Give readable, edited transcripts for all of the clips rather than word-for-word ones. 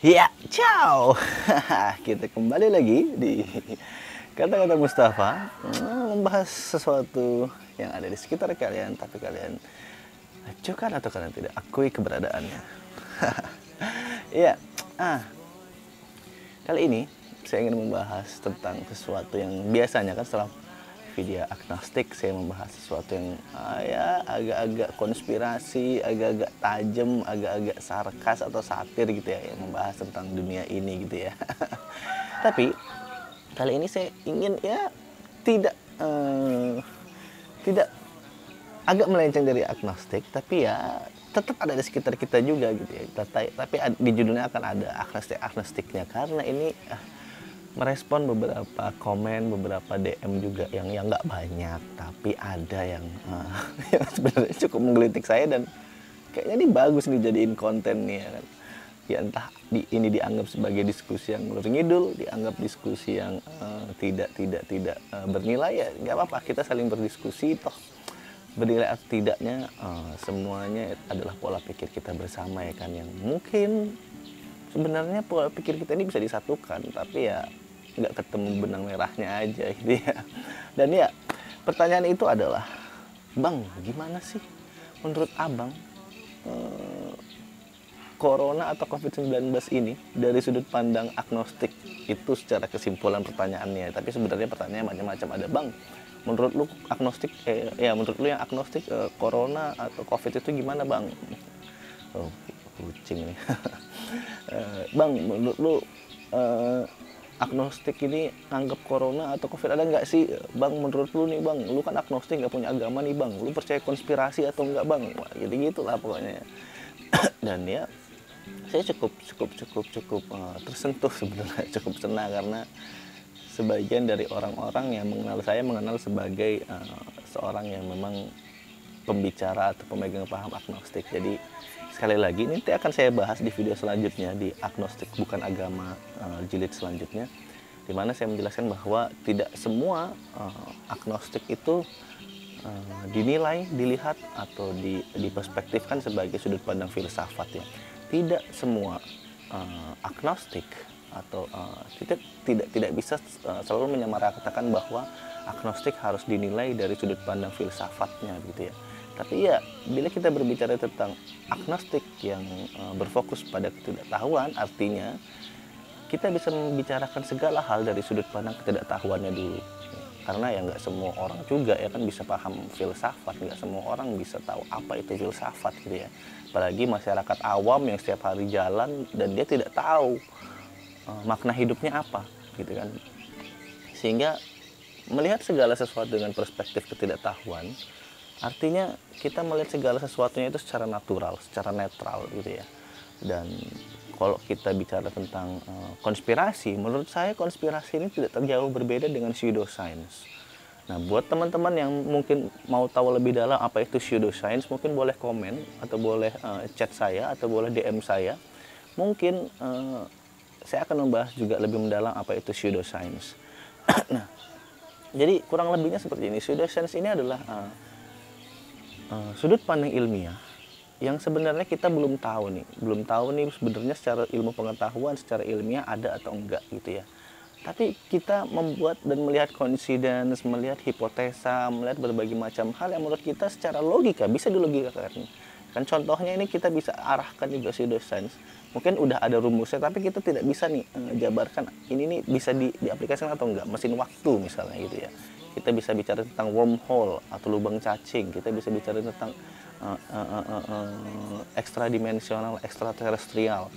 Ya, ciao. Kita kembali lagi di kata-kata Mustafa, membahas sesuatu yang ada di sekitar kalian, tapi kalian acukan atau kalian tidak akui keberadaannya. Iya, kali ini saya ingin membahas tentang sesuatu yang biasanya kan setelah video agnostik saya membahas sesuatu yang ya agak-agak konspirasi, agak-agak tajam, agak-agak sarkas atau satir gitu ya, yang membahas tentang dunia ini gitu ya. Tapi kali ini saya ingin ya tidak tidak agak melenceng dari agnostik, tapi ya tetap ada di sekitar kita juga gitu ya. Tapi di judulnya akan ada agnostiknya karena ini merespon beberapa komen, beberapa DM juga yang nggak banyak, tapi ada yang yang sebenarnya cukup menggelitik saya dan kayaknya ini bagus nih jadiin konten nih ya kan. Ya entah ini dianggap sebagai diskusi yang ngalur ngidul, dianggap diskusi yang tidak bernilai, ya nggak apa-apa, kita saling berdiskusi, toh bernilai atau tidaknya semuanya adalah pola pikir kita bersama ya kan, yang mungkin sebenarnya pola pikir kita ini bisa disatukan, tapi ya nggak ketemu benang merahnya aja gitu ya. Dan ya pertanyaan itu adalah, Bang, gimana sih menurut Abang Corona atau COVID-19 ini dari sudut pandang agnostik? Itu secara kesimpulan pertanyaannya, tapi sebenarnya pertanyaannya macam-macam. Ada, Bang, menurut lu agnostik menurut lu yang agnostik, Corona atau COVID itu gimana, Bang? Oh, kucing nih. Bang, menurut lu agnostik ini anggap Corona atau COVID ada nggak sih, Bang? Menurut lu nih, Bang, lu kan agnostik, nggak punya agama nih, Bang, lu percaya konspirasi atau enggak, Bang? Wah, jadi gitulah pokoknya. Dan ya saya cukup tersentuh sebenarnya, cukup senang karena sebagian dari orang-orang yang mengenal sebagai seorang yang memang pembicara atau pemegang paham agnostik. Jadi sekali lagi ini nanti akan saya bahas di video selanjutnya di agnostik bukan agama jilid selanjutnya, di mana saya menjelaskan bahwa tidak semua agnostik itu dinilai, dilihat atau diperspektifkan sebagai sudut pandang filsafat ya. Tidak semua agnostik atau tidak bisa selalu menyamaratakan bahwa agnostik harus dinilai dari sudut pandang filsafatnya gitu ya. Tapi ya bila kita berbicara tentang agnostik yang berfokus pada ketidaktahuan, artinya kita bisa membicarakan segala hal dari sudut pandang ketidaktahuannya dulu. Karena ya nggak semua orang juga ya kan bisa paham filsafat, nggak semua orang bisa tahu apa itu filsafat gitu ya. Apalagi masyarakat awam yang setiap hari jalan dan dia tidak tahu makna hidupnya apa gitu kan. Sehingga melihat segala sesuatu dengan perspektif ketidaktahuan, artinya kita melihat segala sesuatunya itu secara natural, secara netral gitu ya. Dan kalau kita bicara tentang konspirasi, menurut saya konspirasi ini tidak jauh berbeda dengan pseudoscience. Nah, buat teman-teman yang mungkin mau tahu lebih dalam apa itu pseudoscience, mungkin boleh komen atau boleh chat saya atau boleh DM saya. Mungkin saya akan membahas juga lebih mendalam apa itu pseudoscience. Nah, jadi kurang lebihnya seperti ini. Pseudoscience ini adalah sudut pandang ilmiah yang sebenarnya kita belum tahu nih sebenarnya secara ilmu pengetahuan, secara ilmiah ada atau enggak gitu ya. Tapi kita membuat dan melihat coincidence, melihat hipotesa, melihat berbagai macam hal yang menurut kita secara logika bisa dilogikakan. Kan contohnya ini kita bisa arahkan juga pseudoscience. Mungkin udah ada rumusnya tapi kita tidak bisa nih jabarkan ini nih bisa diaplikasikan atau enggak. Mesin waktu misalnya gitu ya. Kita bisa bicara tentang wormhole atau lubang cacing. Kita bisa bicara tentang ekstradimensional, ekstraterestrial.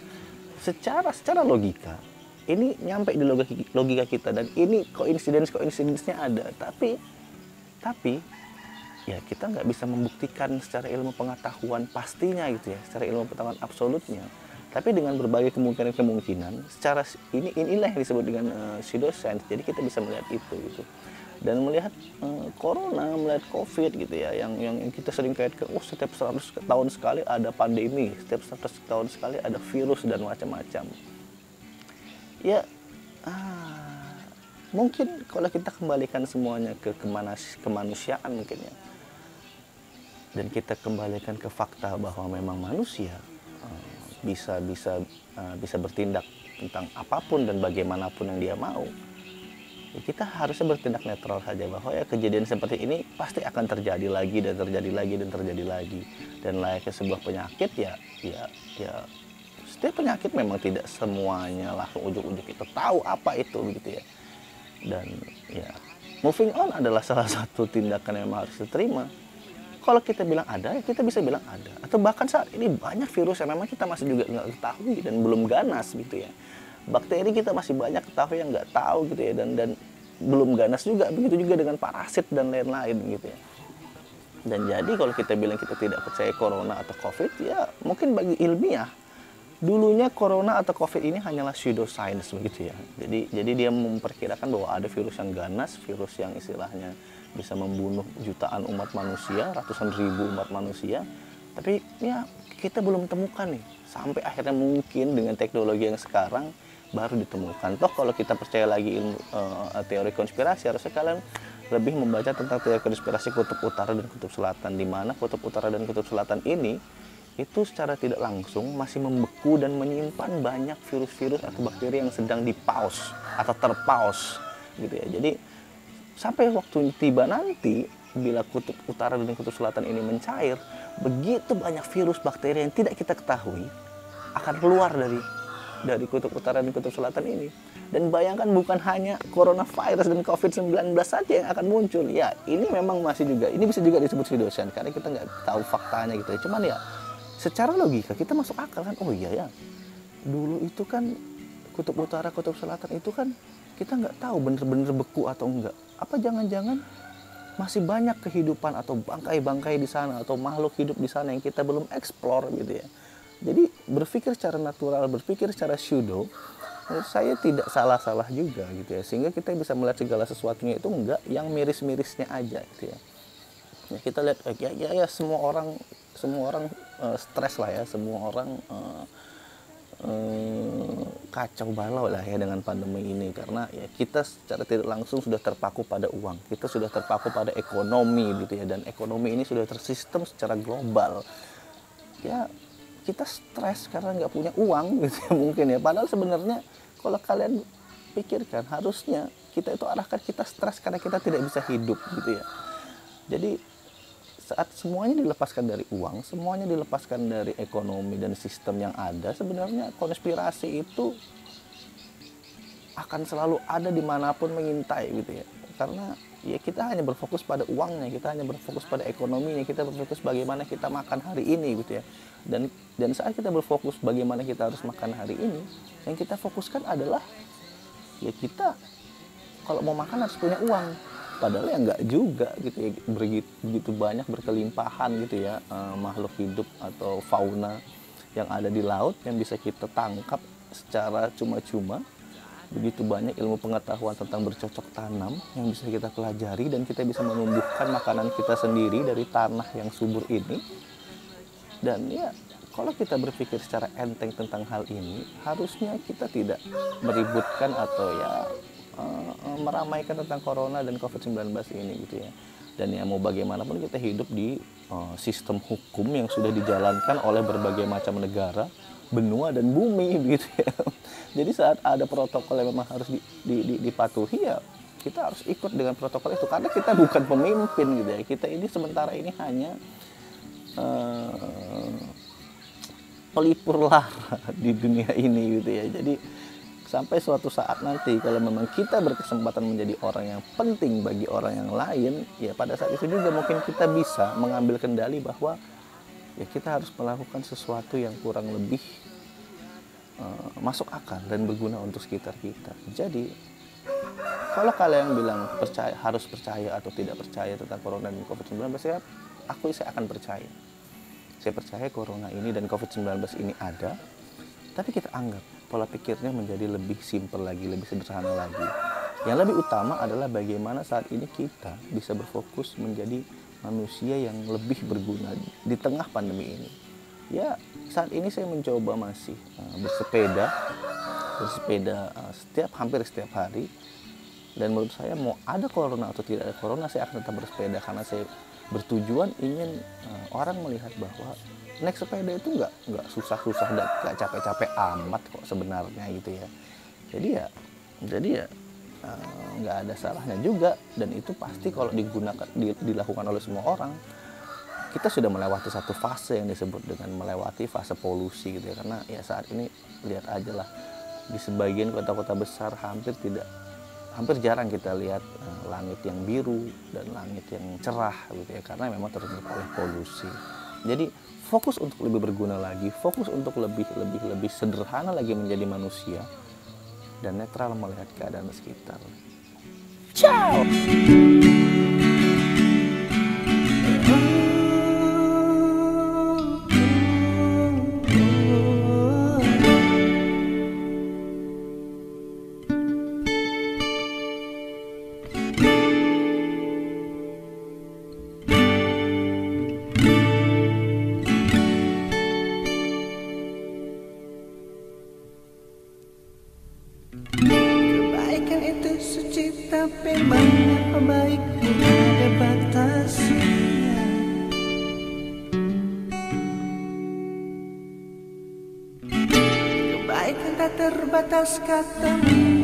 Secara logika ini nyampe di logika kita dan ini koinsidens-koinsidensnya ada. Tapi ya kita nggak bisa membuktikan secara ilmu pengetahuan pastinya gitu ya, secara ilmu pengetahuan absolutnya. Tapi dengan berbagai kemungkinan, secara inilah yang disebut dengan pseudoscience. Jadi kita bisa melihat itu gitu. Dan melihat corona, melihat covid gitu ya, yang kita sering kaitkan, setiap 100 tahun sekali ada pandemi, setiap 100 tahun sekali ada virus dan macam-macam. Ya mungkin kalau kita kembalikan semuanya ke kemanusiaan mungkin ya, dan kita kembalikan ke fakta bahwa memang manusia bisa bertindak tentang apapun dan bagaimanapun yang dia mau, ya kita harusnya bertindak netral saja bahwa ya kejadian seperti ini pasti akan terjadi lagi dan terjadi lagi dan terjadi lagi. Dan layaknya sebuah penyakit ya setiap penyakit memang tidak semuanya langsung ujuk-ujuk kita tahu apa itu begitu ya. Dan ya moving on adalah salah satu tindakan yang harus diterima. Kalau kita bilang ada, ya kita bisa bilang ada. Atau bahkan saat ini banyak virus yang memang kita masih juga nggak ketahui dan belum ganas gitu ya. Bakteri kita masih banyak ketahui yang nggak tahu gitu ya, dan belum ganas juga. Begitu juga dengan parasit dan lain-lain gitu ya. Dan jadi kalau kita bilang kita tidak percaya corona atau covid, ya mungkin bagi ilmiah dulunya corona atau covid ini hanyalah pseudoscience begitu ya. Jadi dia memperkirakan bahwa ada virus yang ganas, virus yang istilahnya bisa membunuh jutaan umat manusia, ratusan ribu umat manusia. Tapi ya kita belum temukan nih. Sampai akhirnya mungkin dengan teknologi yang sekarang baru ditemukan. Toh kalau kita percaya lagi teori konspirasi, harusnya kalian lebih membaca tentang teori konspirasi kutub utara dan kutub selatan, di mana kutub utara dan kutub selatan ini itu secara tidak langsung masih membeku dan menyimpan banyak virus-virus atau bakteri yang sedang dipaus atau terpaus gitu ya. Jadi sampai waktu tiba nanti, bila kutub utara dan kutub selatan ini mencair, begitu banyak virus bakteri yang tidak kita ketahui akan keluar dari kutub utara dan kutub selatan ini. Dan bayangkan bukan hanya coronavirus dan COVID-19 saja yang akan muncul. Ya, ini memang masih juga, ini bisa juga disebut pseudoscience karena kita nggak tahu faktanya gitu ya. Cuman ya, secara logika kita masuk akal kan, oh iya ya, dulu itu kan kutub utara, kutub selatan itu kan kita nggak tahu bener-bener beku atau enggak. Apa jangan-jangan masih banyak kehidupan atau bangkai-bangkai di sana atau makhluk hidup di sana yang kita belum eksplor gitu ya. Jadi berpikir secara natural, berpikir secara pseudo, menurut saya tidak salah-salah juga gitu ya. Sehingga kita bisa melihat segala sesuatunya itu enggak yang miris-mirisnya aja gitu ya. Ya kita lihat ya semua orang stres lah ya, semua orang kacau balau lah ya dengan pandemi ini, karena ya kita secara tidak langsung sudah terpaku pada uang, kita sudah terpaku pada ekonomi gitu ya, dan ekonomi ini sudah tersistem secara global. Ya kita stres karena nggak punya uang gitu ya mungkin ya, padahal sebenarnya kalau kalian pikirkan harusnya kita itu arahkan kita stres karena kita tidak bisa hidup gitu ya. Jadi saat semuanya dilepaskan dari uang, semuanya dilepaskan dari ekonomi dan sistem yang ada, sebenarnya konspirasi itu akan selalu ada dimanapun mengintai gitu ya. Karena ya kita hanya berfokus pada uangnya, kita hanya berfokus pada ekonominya, kita berfokus bagaimana kita makan hari ini gitu ya. Dan saat kita berfokus bagaimana kita harus makan hari ini, yang kita fokuskan adalah ya kita kalau mau makan harus punya uang. Padahal ya enggak juga gitu ya, begitu banyak berkelimpahan gitu ya makhluk hidup atau fauna yang ada di laut yang bisa kita tangkap secara cuma-cuma. Begitu banyak ilmu pengetahuan tentang bercocok tanam yang bisa kita pelajari, dan kita bisa menumbuhkan makanan kita sendiri dari tanah yang subur ini. Dan ya kalau kita berpikir secara enteng tentang hal ini, harusnya kita tidak meributkan atau ya meramaikan tentang corona dan COVID-19 ini gitu ya. Dan ya mau bagaimanapun kita hidup di sistem hukum yang sudah dijalankan oleh berbagai macam negara, benua dan bumi begitu ya. Jadi saat ada protokol yang memang harus dipatuhi, ya kita harus ikut dengan protokol itu, karena kita bukan pemimpin gitu ya. Kita ini sementara ini hanya pelipur lara di dunia ini gitu ya. Jadi sampai suatu saat nanti kalau memang kita berkesempatan menjadi orang yang penting bagi orang yang lain, ya pada saat itu juga mungkin kita bisa mengambil kendali bahwa ya kita harus melakukan sesuatu yang kurang lebih masuk akal dan berguna untuk sekitar kita. Jadi kalau kalian bilang harus percaya atau tidak percaya tentang corona dan COVID-19, saya akan percaya. Saya percaya corona ini dan COVID-19 ini ada, tapi kita anggap pola pikirnya menjadi lebih simpel lagi, lebih sederhana lagi. Yang lebih utama adalah bagaimana saat ini kita bisa berfokus menjadi manusia yang lebih berguna di tengah pandemi ini. Ya, saat ini saya mencoba masih bersepeda hampir setiap hari. Dan menurut saya mau ada corona atau tidak ada corona, saya akan tetap bersepeda karena saya bertujuan ingin orang melihat bahwa naik sepeda itu nggak susah-susah dan nggak capek-capek amat kok sebenarnya gitu ya. Jadi ya nggak ada salahnya juga, dan itu pasti kalau dilakukan oleh semua orang. Kita sudah melewati satu fase yang disebut dengan melewati fase polusi gitu ya, karena ya saat ini lihat aja lah, di sebagian kota-kota besar hampir jarang kita lihat langit yang biru dan langit yang cerah gitu ya, karena memang tertutup oleh polusi. Jadi fokus untuk lebih berguna lagi, fokus untuk lebih sederhana lagi menjadi manusia, dan netral melihat keadaan sekitar. Ciao. Kebaikan itu suci, tapi banyak baik ada batasnya. Kebaikan tak terbatas katamu.